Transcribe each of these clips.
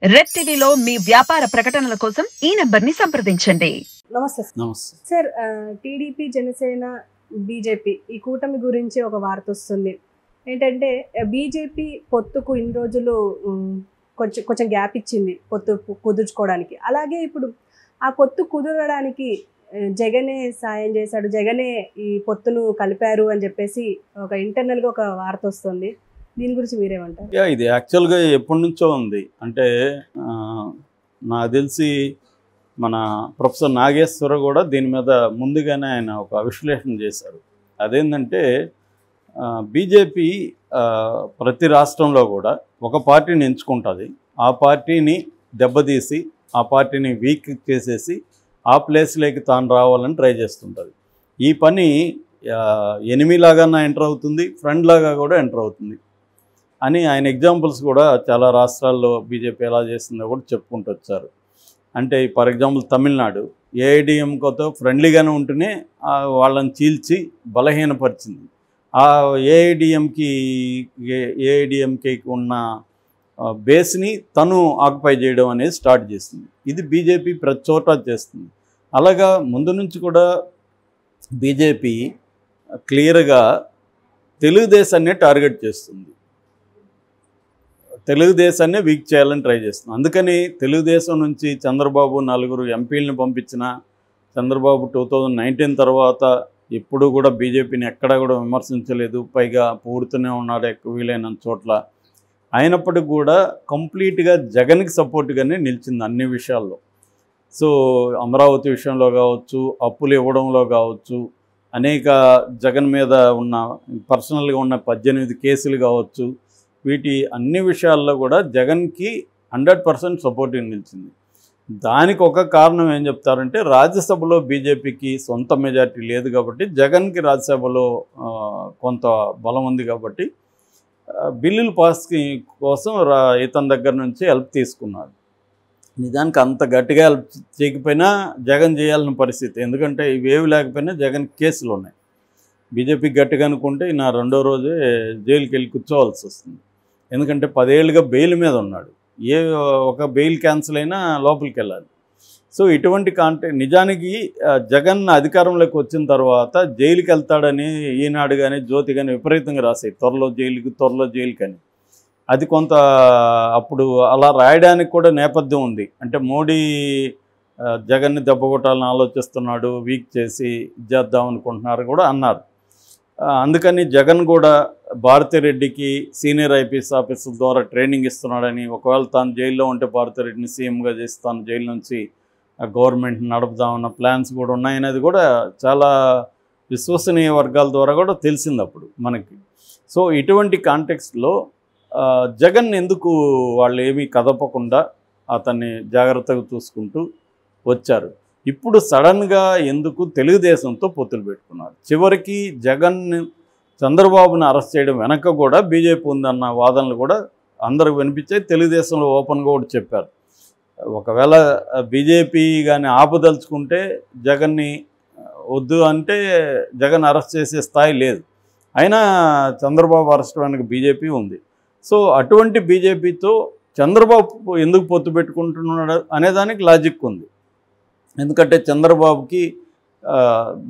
Red టీవీలో మీ వ్యాపార ప్రకటనల కోసం ఈ నంబర్ని సంప్రదించండి. నమస్తే సార్. నమస్తే సార్, టీడీపీ, జనసేన, బీజేపీ ఈ కూటమి గురించి ఒక వార్త వస్తుంది. ఏంటంటే బీజేపీ పొత్తుకు ఇన్ని రోజులు కొంచెం గ్యాప్ ఇచ్చింది పొత్తు కుదుర్చుకోవడానికి. అలాగే ఇప్పుడు ఆ పొత్తు కుదరడానికి జగనే సాయం చేశాడు, జగనే ఈ పొత్తును కలిపారు అని చెప్పేసి ఒక ఇంటర్నల్గా ఒక వార్త వస్తుంది. దీని గురించి మీరేమంటారు? ఇది యాక్చువల్గా ఎప్పటి నుంచో ఉంది. అంటే నాకు తెలిసి మన ప్రొఫెసర్ నాగేశ్వర కూడా దీని మీద ముందుగానే ఆయన ఒక విశ్లేషణ చేశారు. అదేంటంటే బీజేపీ ప్రతి రాష్ట్రంలో కూడా ఒక పార్టీని ఎంచుకుంటుంది, ఆ పార్టీని దెబ్బతీసి ఆ పార్టీని వీక్ చేసేసి ఆ ప్లేస్లోకి తాను రావాలని ట్రై చేస్తుంటుంది. ఈ పని ఎనిమిలాగా ఎంటర్ అవుతుంది, ఫ్రెండ్ లాగా కూడా ఎంటర్ అవుతుంది అని ఆయన ఎగ్జాంపుల్స్ కూడా చాలా రాష్ట్రాల్లో బీజేపీ ఎలా చేసిందో కూడా చెప్పుకుంటూ వచ్చారు. అంటే ఫర్ ఎగ్జాంపుల్ తమిళనాడు ఏఐడిఎంకేతో ఫ్రెండ్లీగానే ఉంటూనే వాళ్ళని చీల్చి బలహీనపరిచింది. ఆ ఏఐడిఎంకేకి ఉన్న బేస్ని తను ఆక్యుపై చేయడం అనేది స్టార్ట్ చేసింది. ఇది బీజేపీ ప్రతి చోట చేస్తుంది. అలాగా ముందు నుంచి కూడా బీజేపీ క్లియర్గా తెలుగుదేశాన్నే టార్గెట్ చేస్తుంది, తెలుగుదేశాన్నే వీక్ చేయాలని ట్రై చేస్తుంది. అందుకని తెలుగుదేశం నుంచి చంద్రబాబు 4 ఎంపీలను పంపించిన చంద్రబాబు 2019 తర్వాత ఎప్పుడు కూడా బీజేపీని ఎక్కడా కూడా విమర్శించలేదు, పైగా పూడుతూనే ఉన్నాడు ఎక్కువ వీలైనంత చోట్ల. అయినప్పటికీ కూడా కంప్లీట్గా జగన్కి సపోర్ట్గానే నిలిచింది అన్ని విషయాల్లో. సో అమరావతి విషయంలో కావచ్చు, అప్పులు ఇవ్వడంలో కావచ్చు, అనేక జగన్ మీద ఉన్న పర్సనల్గా ఉన్న 18 కేసులు కావచ్చు, వీటి అన్ని విషయాల్లో కూడా జగన్కి 100% సపోర్ట్గా నిలిచింది. దానికి ఒక కారణం ఏం చెప్తారంటే రాజ్యసభలో బీజేపీకి సొంత మెజార్టీ లేదు కాబట్టి జగన్కి రాజ్యసభలో కొంత బలం ఉంది కాబట్టి బిల్లులు పాస్ కోసం ఇతని దగ్గర నుంచి హెల్ప్ తీసుకున్నాడు. నిజానికి అంత గట్టిగా హెల్ప్ చేయకపోయినా జగన్ చేయాల్సిన పరిస్థితి, ఎందుకంటే ఇవేవి లేకపోయినా జగన్ కేసులు ఉన్నాయి. బీజేపీ గట్టిగా అనుకుంటే నా రెండో రోజే జైలుకి వెళ్ళి కూర్చోవాల్సి వస్తుంది, ఎందుకంటే 10 ఏళ్ళుగా బెయిల్ మీద ఉన్నాడు. ఒక బెయిల్ క్యాన్సిల్ అయినా లోపలికి వెళ్ళాలి. సో ఇటువంటి నిజానికి జగన్ అధికారంలోకి వచ్చిన తర్వాత జైలుకి వెళ్తాడని ఈనాడు కానీ జ్యోతి కానీ విపరీతంగా రాసాయి, త్వరలో జైలుకి అని. అది కొంత అప్పుడు అలా రాయడానికి కూడా నేపథ్యం ఉంది. అంటే మోడీ జగన్ని దెబ్బకొట్టాలని ఆలోచిస్తున్నాడు, వీక్ చేసి చేద్దాం అనుకుంటున్నారు కూడా అన్నారు. అందుకని జగన్ కూడా భారతిరెడ్డికి సీనియర్ ఐపీఎస్ ఆఫీసర్ ద్వారా ట్రైనింగ్ ఇస్తున్నాడని, ఒకవేళ తాను జైల్లో ఉంటే భారతిరెడ్డిని సీఎంగా చేసి తాను జైలు నుంచి గవర్నమెంట్ నడుపుదామన్న ప్లాన్స్ కూడా ఉన్నాయనేది కూడా చాలా విశ్వసనీయ వర్గాల ద్వారా కూడా తెలిసింది అప్పుడు మనకి. సో ఇటువంటి కాంటెక్స్ట్లో జగన్ ఎందుకు వాళ్ళు ఏమీ కదపకుండా అతన్ని జాగ్రత్తగా చూసుకుంటూ వచ్చారు. ఇప్పుడు సడన్గా ఎందుకు తెలుగుదేశంతో పొత్తులు పెట్టుకున్నారు? చివరికి జగన్ చంద్రబాబుని అరెస్ట్ చేయడం వెనక కూడా బీజేపీ ఉందన్న వాదనలు కూడా అందరికి వినిపించాయి. తెలుగుదేశంలో ఓపెన్గా కూడా చెప్పారు, ఒకవేళ బీజేపీ కానీ ఆపదలుచుకుంటే జగన్ని వద్దు అంటే జగన్ అరెస్ట్ చేసే స్థాయి లేదు, అయినా చంద్రబాబు అరెస్ట్ వెనక బీజేపీ ఉంది. సో అటువంటి బీజేపీతో చంద్రబాబు ఎందుకు పొత్తు పెట్టుకుంటున్నాడు అనేదానికి లాజిక్ ఉంది. ఎందుకంటే చంద్రబాబుకి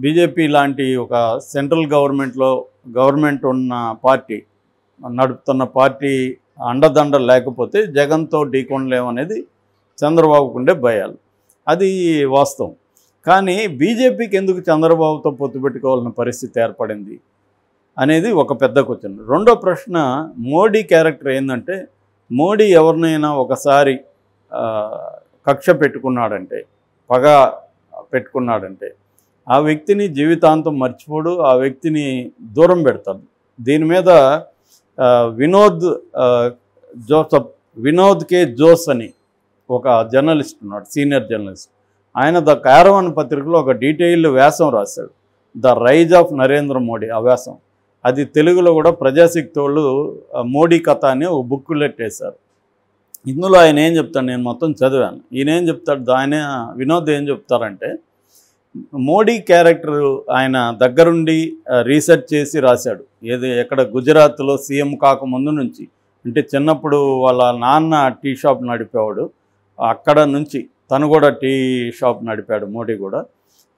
బీజేపీ లాంటి ఒక సెంట్రల్ గవర్నమెంట్ ఉన్న పార్టీ, నడుపుతున్న పార్టీ అండదండ లేకపోతే జగన్తో ఢీకొనలేమనేది చంద్రబాబుకు ఉండే భయాలు, అది వాస్తవం. కానీ బీజేపీకి ఎందుకు చంద్రబాబుతో పొత్తు పెట్టుకోవాల్సిన పరిస్థితి ఏర్పడింది అనేది ఒక పెద్ద క్వశ్చన్. రెండో ప్రశ్న, మోడీ క్యారెక్టర్ ఏంటంటే, మోడీ ఎవరినైనా ఒకసారి కక్ష పెట్టుకున్నాడంటే, పగ పెట్టుకున్నాడంటే ఆ వ్యక్తిని జీవితాంతం మర్చిపోడు, ఆ వ్యక్తిని దూరం పెడతాడు. దీని మీద వినోద్ కే జోస్ అని ఒక జర్నలిస్ట్ ఉన్నాడు, సీనియర్ జర్నలిస్ట్. ఆయన ద క్యారవాన్ పత్రికలో ఒక డీటెయిల్డ్ వ్యాసం రాశాడు, the rise of Narendra Modi. ఆ వ్యాసం అది తెలుగులో కూడా ప్రజాశక్తి వాళ్ళు మోడీ కథ అని ఒక బుక్లెట్ వేశారు. ఇందులో ఆయన ఏం చెప్తాడు, నేను మొత్తం చదివాను. ఈయన ఏం చెప్తాడు, వినోద్ ఏం చెప్తారంటే, మోడీ క్యారెక్టర్ ఆయన దగ్గరుండి రీసెర్చ్ చేసి రాశాడు. ఎక్కడ గుజరాత్లో సీఎం కాకముందు నుంచి అంటే చిన్నప్పుడు వాళ్ళ నాన్న టీ షాప్ నడిపేవాడు. అక్కడ నుంచి తను కూడా టీ షాప్ నడిపాడు మోడీ కూడా.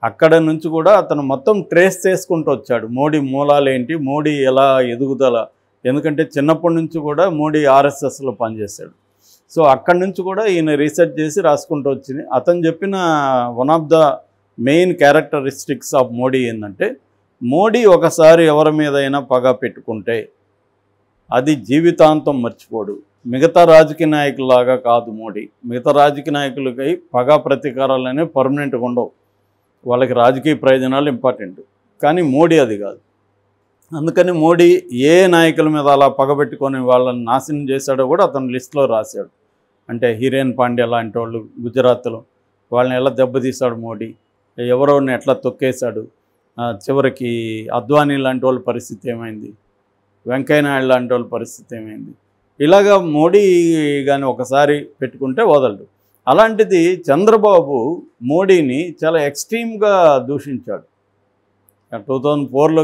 అక్కడ నుంచి కూడా అతను మొత్తం ట్రేస్ చేసుకుంటూ వచ్చాడు మోడీ మూలాలు ఏంటి, మోడీ ఎలా ఎదుగుదల. ఎందుకంటే చిన్నప్పటి నుంచి కూడా మోడీ ఆర్ఎస్ఎస్లో పనిచేశాడు. సో అక్కడి నుంచి కూడా ఈయన రీసెర్చ్ చేసి రాసుకుంటూ వచ్చింది. అతను చెప్పిన one of the main characteristics of Modi ఏంటంటే, మోడీ ఒకసారి ఎవరి మీదైనా పగ పెట్టుకుంటే అది జీవితాంతం మర్చిపోడు. మిగతా రాజకీయ నాయకులాగా కాదు మోడీ. మిగతా రాజకీయ నాయకులకి పగ ప్రతీకారాలు అనేవి పర్మనెంట్గా ఉండవు. వాళ్ళకి రాజకీయ ప్రయోజనాలు ఇంపార్టెంట్. కానీ మోడీ అది కాదు. అందుకని మోడీ ఏ నాయకుల మీద అలా పగబెట్టుకొని వాళ్ళని నాశనం చేశాడో కూడా అతను లిస్టులో రాశాడు. అంటే హీరేన్ పాండ్యా లాంటి వాళ్ళు గుజరాత్లో వాళ్ళని ఎలా దెబ్బతీశాడు మోడీ, ఎవరోని ఎట్లా తొక్కేశాడు, చివరికి అద్వానీ లాంటి వాళ్ళ పరిస్థితి ఏమైంది, వెంకయ్యనాయుడు లాంటి వాళ్ళ పరిస్థితి ఏమైంది. ఇలాగా మోడీ కానీ ఒకసారి పెట్టుకుంటే వదలడు. అలాంటిది చంద్రబాబు మోడీని చాలా ఎక్స్ట్రీమ్గా దూషించాడు. 2004లో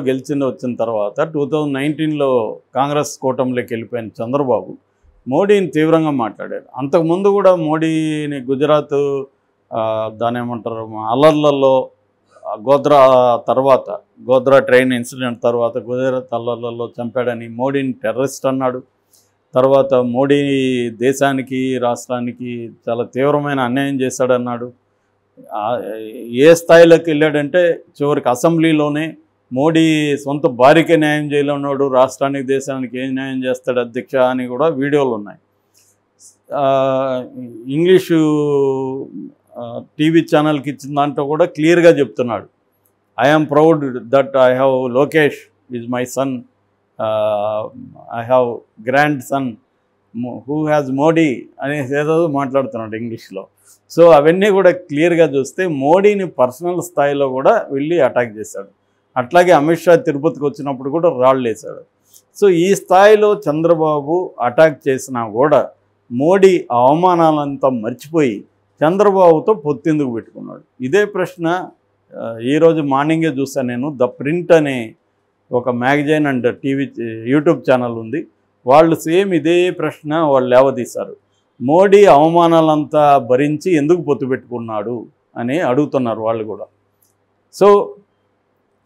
వచ్చిన తర్వాత 2019లో కాంగ్రెస్ కూటమిలోకి వెళ్ళిపోయిన చంద్రబాబు మోడీని తీవ్రంగా మాట్లాడాడు. అంతకుముందు కూడా మోడీని గుజరాత్ దాని ఏమంటారు అల్లర్లలో గోద్రా ట్రైన్ ఇన్సిడెంట్ తర్వాత గుజరాత్ అల్లర్లలో చంపాడని మోడీని టెర్రరిస్ట్ అన్నాడు. తర్వాత మోడీ దేశానికి రాష్ట్రానికి చాలా తీవ్రమైన అన్యాయం చేశాడన్నాడు. ఏ స్థాయిలోకి వెళ్ళాడంటే చివరికి అసెంబ్లీలోనే మోడీ సొంత భార్యకే న్యాయం చేయలేన్నాడు, రాష్ట్రానికి దేశానికి ఏం న్యాయం చేస్తాడు అధ్యక్ష అని కూడా వీడియోలు ఉన్నాయి. ఇంగ్లీషు టీవీ ఛానల్కి ఇచ్చిన దాంట్లో కూడా క్లియర్గా చెప్తున్నాడు, I am proud that I have Lokesh is my son, I have grandson who has Modi అనేసి ఏదో మాట్లాడుతున్నాడు ఇంగ్లీష్లో. సో అవన్నీ కూడా క్లియర్గా చూస్తే మోడీని పర్సనల్ స్థాయిలో కూడా వెళ్ళి అటాక్ చేశాడు. అట్లాగే అమిత్ షా తిరుపతికి వచ్చినప్పుడు కూడా రాళ్ళు వేశాడు. సో ఈ స్థాయిలో చంద్రబాబు అటాక్ చేసినా కూడా మోడీ అవమానాలంతా మర్చిపోయి చంద్రబాబుతో పొత్తెందుకు పెట్టుకున్నాడు. ఇదే ప్రశ్న ఈరోజు మార్నింగే చూసాను నేను. ద ప్రింట్ అనే ఒక magazine and TV YouTube channel ఉంది. వాళ్ళు సేమ్ ఇదే ప్రశ్న వాళ్ళు లేవదీశారు. మోడీ అవమానాలంతా భరించి ఎందుకు పొత్తు పెట్టుకున్నాడు అని అడుగుతున్నారు వాళ్ళు కూడా. సో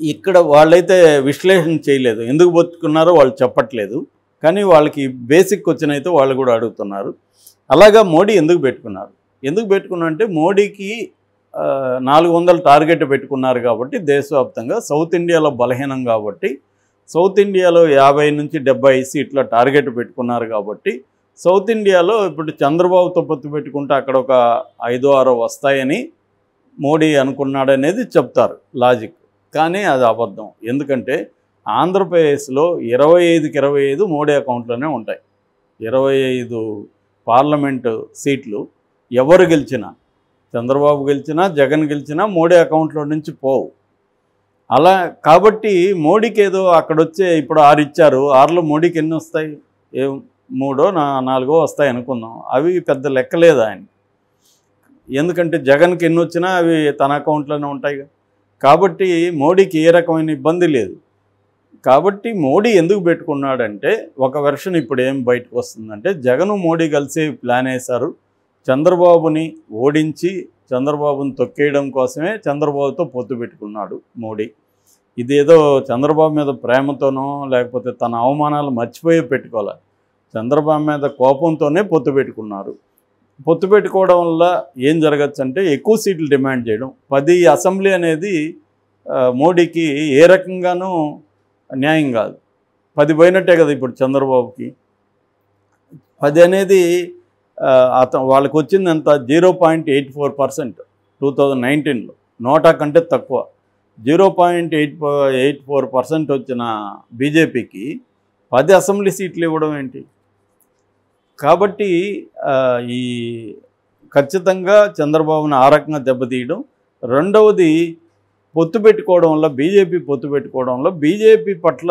ఇక్కడ వాళ్ళైతే విశ్లేషణ చేయలేదు, ఎందుకు పెట్టుకున్నారో వాళ్ళు చెప్పట్లేదు. కానీ వాళ్ళకి బేసిక్ క్వశ్చన్ అయితే వాళ్ళు కూడా అడుగుతున్నారు. అలాగా మోడీ ఎందుకు పెట్టుకున్నారు అంటే మోడీకి 400 టార్గెట్ పెట్టుకున్నారు కాబట్టి దేశవ్యాప్తంగా, సౌత్ ఇండియాలో బలహీనం కాబట్టి, సౌత్ ఇండియాలో 50 నుంచి 70 సీట్ల టార్గెట్ పెట్టుకున్నారు కాబట్టి, సౌత్ ఇండియాలో ఇప్పుడు చంద్రబాబుతో పొత్తు పెట్టుకుంటే అక్కడ ఒక 5-6 వస్తాయని మోడీ అనుకున్నాడనేది చెప్తారు లాజిక్. కానీ అది అబద్ధం. ఎందుకంటే ఆంధ్రప్రదేశ్లో 25కి 25 మోడీ అకౌంట్లోనే ఉంటాయి. 25 పార్లమెంటు సీట్లు ఎవరు గెలిచినా, చంద్రబాబు గెలిచినా జగన్ గెలిచినా మోడీ అకౌంట్లో నుంచి పోవు. అలా కాబట్టి మోడీకి ఏదో అక్కడొచ్చే ఇప్పుడు 6 ఇచ్చారు, 6లో మోడీకి ఎన్ని వస్తాయి, 3-4 వస్తాయి అనుకుందాం. అవి పెద్ద లెక్కలేదు ఆయన. ఎందుకంటే జగన్కి ఎన్ని వచ్చినా అవి తన అకౌంట్లోనే ఉంటాయి. కాబట్టి మోడీకి ఏ రకమైన ఇబ్బంది లేదు. కాబట్టి మోడీ ఎందుకు పెట్టుకున్నాడంటే, ఒక వెర్షన్ ఇప్పుడు ఏం బయటకు వస్తుందంటే, జగన్ మోడీ కలిసి ప్లాన్ వేశారు. చంద్రబాబుని ఓడించి చంద్రబాబుని తొక్కేయడం కోసమే చంద్రబాబుతో పొత్తు పెట్టుకున్నాడు మోడీ. ఇదేదో చంద్రబాబు మీద ప్రేమతోనో లేకపోతే తన అవమానాలు మర్చిపోయి పెట్టుకోవాలి. చంద్రబాబు మీద కోపంతోనే పొత్తు పెట్టుకున్నారు. పొత్తు పెట్టుకోవడం వల్ల ఏం జరగచ్చు అంటే ఎక్కువ సీట్లు డిమాండ్ చేయడం. 10 అసెంబ్లీ అనేది మోడీకి ఏ రకంగానూ న్యాయం కాదు. 10 పోయినట్టే కదా ఇప్పుడు చంద్రబాబుకి. 10 అనేది వాళ్ళకి వచ్చింది ఎంత, 0.84% 2019లో, నోటా కంటే తక్కువ. 0.84% వచ్చిన బీజేపీకి 10 అసెంబ్లీ సీట్లు ఇవ్వడం ఏంటి? కాబట్టి ఈ ఖచ్చితంగా చంద్రబాబుని ఆ రకంగా దెబ్బతీయడం. రెండవది, పొత్తు పెట్టుకోవడం వల్ల, బీజేపీ పొత్తు పెట్టుకోవడం వల్ల బీజేపీ పట్ల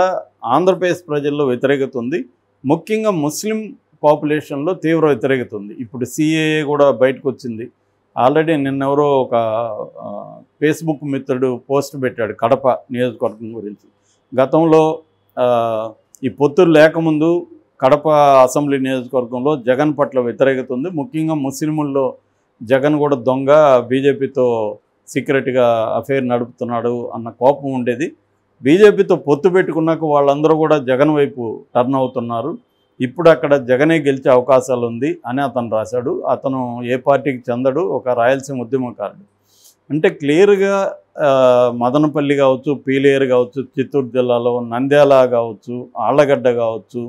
ఆంధ్రప్రదేశ్ ప్రజల్లో వ్యతిరేకత ఉంది. ముఖ్యంగా ముస్లిం పాపులేషన్లో తీవ్ర వ్యతిరేకత ఉంది. ఇప్పుడు సిఏఏ కూడా బయటకు వచ్చింది. ఆల్రెడీ నిన్నెవరో ఒక ఫేస్బుక్ మిత్రుడు పోస్ట్ పెట్టాడు కడప నియోజకవర్గం గురించి. గతంలో ఈ పొత్తులు లేకముందు కడప అసెంబ్లీ నియోజకవర్గంలో జగన్ పట్ల వ్యతిరేకత ఉంది. ముఖ్యంగా ముస్లింల్లో జగన్ కూడా దొంగ, బీజేపీతో సీక్రెట్గా అఫైర్ నడుపుతున్నాడు అన్న కోపం ఉండేది. బీజేపీతో పొత్తు పెట్టుకున్నాక వాళ్ళందరూ కూడా జగన్ వైపు టర్న్ అవుతున్నారు. ఇప్పుడు అక్కడ జగనే గెలిచే అవకాశాలు ఉంది అని అతను రాశాడు. అతను ఏ పార్టీకి చెందడు, ఒక రాయలసీమ ఉద్యమకారుడు. అంటే క్లియర్గా మదనపల్లి కావచ్చు, పీలేరు కావచ్చు, చిత్తూరు జిల్లాలో నంద్యాల కావచ్చు, ఆళ్లగడ్డ కావచ్చు,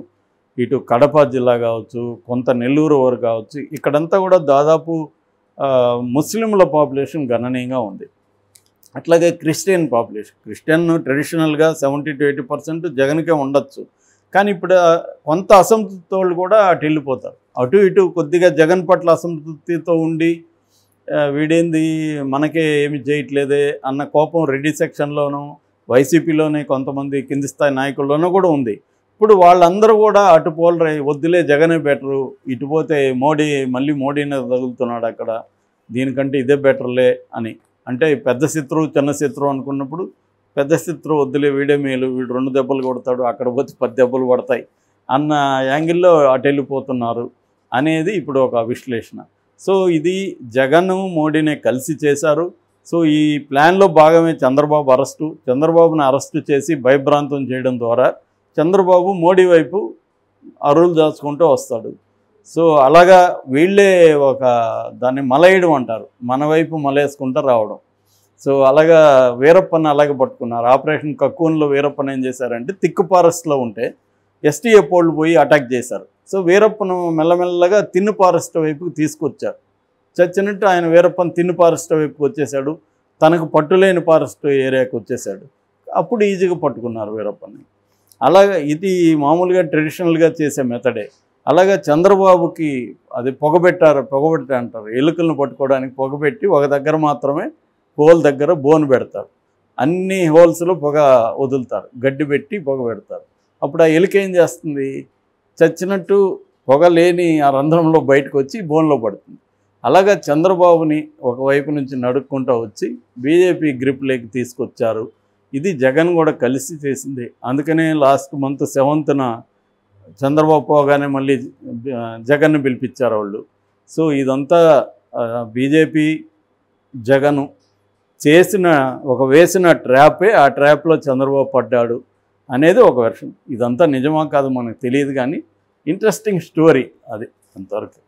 ఇటు కడప జిల్లా కావచ్చు, కొంత నెల్లూరు వరకు కావచ్చు, ఇక్కడంతా కూడా దాదాపు ముస్లింల పాపులేషన్ గణనీయంగా ఉంది. అట్లాగే క్రిస్టియన్ పాపులేషన్, క్రిస్టియన్ ట్రెడిషనల్గా 70 to 80% జగన్కే ఉండొచ్చు. కానీ ఇప్పుడు కొంత అసంతృప్తి వాళ్ళు కూడా అటు వెళ్ళిపోతారు. అటు ఇటు కొద్దిగా జగన్ పట్ల అసంతృప్తితో ఉండి వీడేంది మనకే ఏమి చేయట్లేదే అన్న కోపం రెడ్డి సెక్షన్లోనూ, వైసీపీలోనే కొంతమంది కింది స్థాయి నాయకుల్లోనూ కూడా ఉంది. ఇప్పుడు వాళ్ళందరూ కూడా అటు పోలరై వద్దులే జగనే బెటరు, ఇటు పోతే మళ్ళీ మోడీనే తగులుతున్నాడు అక్కడ, దీనికంటే ఇదే బెటర్లే అని. అంటే పెద్ద శత్రువు చిన్న శత్రువు అనుకున్నప్పుడు పెద్ద శత్రువు వద్దులే వీడే మేలు, వీడు 2 దెబ్బలు కొడతాడు, అక్కడ పోతే 10 దెబ్బలు పడతాయి అన్న యాంగిల్లో అటు వెళ్ళిపోతున్నారు అనేది ఇప్పుడు ఒక విశ్లేషణ. సో ఇది జగన్ మోడీనే కలిసి చేశారు. సో ఈ ప్లాన్లో భాగమే చంద్రబాబు అరెస్టు. చంద్రబాబును అరెస్టు చేసి భయభ్రాంతం చేయడం ద్వారా చంద్రబాబు మోడీ వైపు అరువులు దాచుకుంటూ వస్తాడు. సో అలాగా వీళ్ళే దాన్ని మలయడం అంటారు, మన వైపు మలేసుకుంటూ రావడం. సో అలాగా వీరప్పని అలాగే పట్టుకున్నారు. ఆపరేషన్ కక్కువన్లో వీరప్పని ఏం చేశారంటే తిక్కు ఫారెస్ట్లో ఉంటే ఎస్టీఎఫ్ వాళ్ళు పోయి అటాక్ చేశారు. సో వీరప్పను మెల్లమెల్లగా తిన్ను ఫారెస్ట్ వైపుకి తీసుకొచ్చారు. చచ్చినట్టు ఆయన వీరప్పని తిన్ను ఫారెస్ట్ వైపుకి వచ్చేసాడు, తనకు పట్టులేని ఫారెస్ట్ ఏరియాకి వచ్చేసాడు. అప్పుడు ఈజీగా పట్టుకున్నారు వీరప్పని. అలాగా ఇది మామూలుగా ట్రెడిషనల్గా చేసే మెథడే. అలాగే చంద్రబాబుకి అది పొగబెట్ట అంటారు, ఎలుకలను పట్టుకోవడానికి పొగబెట్టి ఒక దగ్గర మాత్రమే హోల్ దగ్గర బోన్ పెడతారు, అన్ని హోల్స్లో పొగ వదులుతారు, గడ్డి పెట్టి పొగ పెడతారు. అప్పుడు ఆ ఎలుక ఏం చేస్తుంది, చచ్చినట్టు పొగ లేని ఆ రంధ్రంలో బయటకు వచ్చి బోన్లో పడుతుంది. అలాగా చంద్రబాబుని ఒకవైపు నుంచి నడుక్కుంటూ వచ్చి బీజేపీ గ్రిప్లోకి తీసుకొచ్చారు. ఇది జగన్ కూడా కలిసి చేసింది. అందుకనే లాస్ట్ మంత్ 7th చంద్రబాబు పోగానే మళ్ళీ జగన్ను పిలిపించారు వాళ్ళు. సో ఇదంతా బీజేపీ జగను వేసిన ట్రాపే. ఆ ట్రాప్లో చంద్రబాబు పడ్డాడు అనేది ఒక వెర్షన్. ఇదంతా నిజమా కాదు మనకు తెలియదు, కానీ ఇంట్రెస్టింగ్ స్టోరీ అది అంతవరకు.